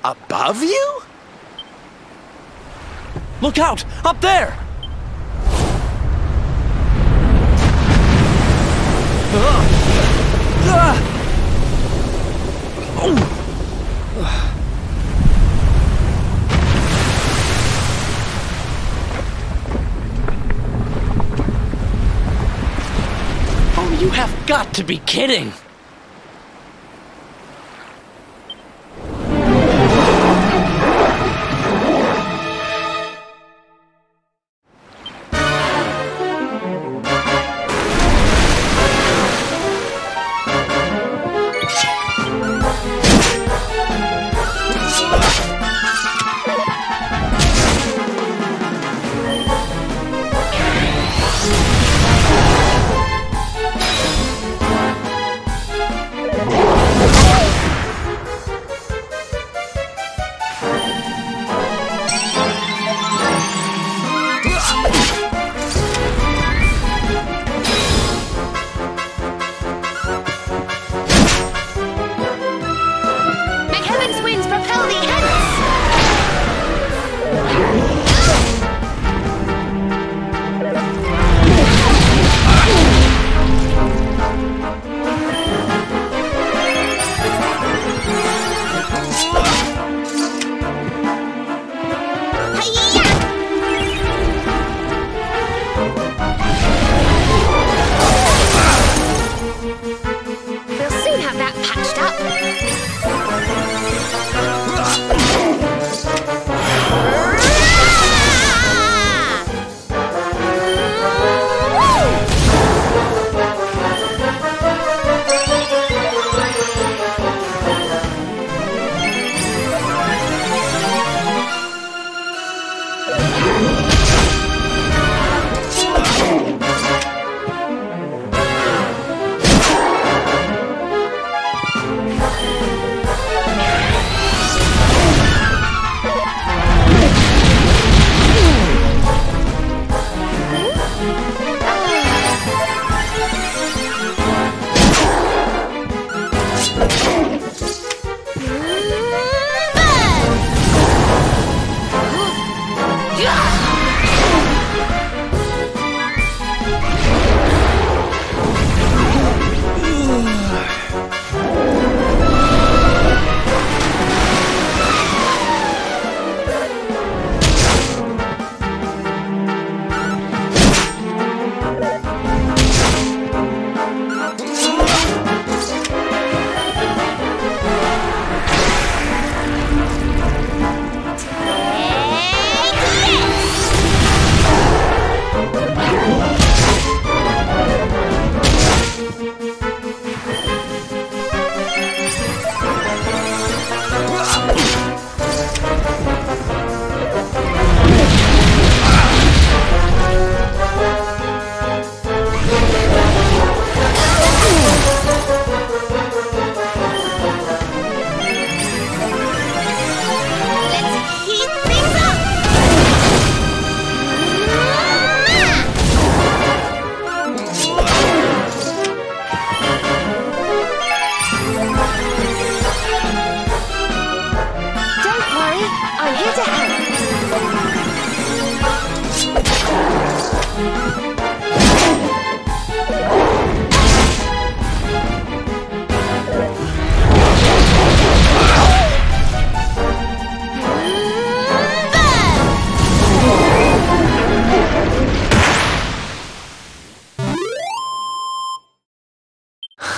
Above you? Look out! Up there! Oh, you have got to be kidding!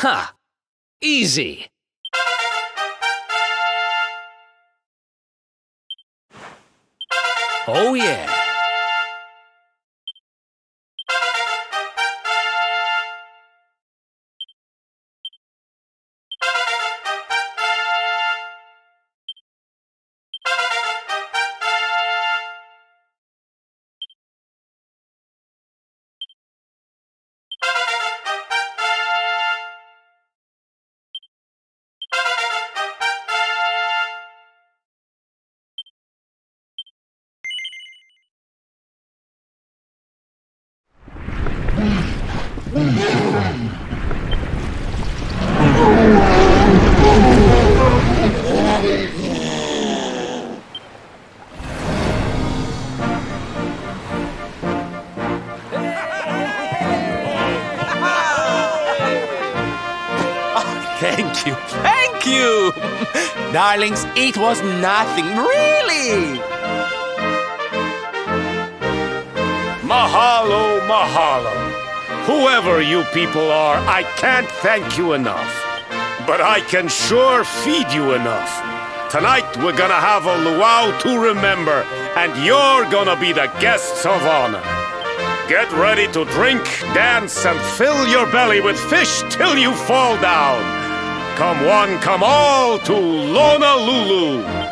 Ha! Easy! Oh yeah! Thank you, thank you! Darlings, it was nothing, really! Mahalo, mahalo. Whoever you people are, I can't thank you enough. But I can sure feed you enough. Tonight we're gonna have a luau to remember, and you're gonna be the guests of honor. Get ready to drink, dance, and fill your belly with fish till you fall down. Come one, come all to Lona Lulu.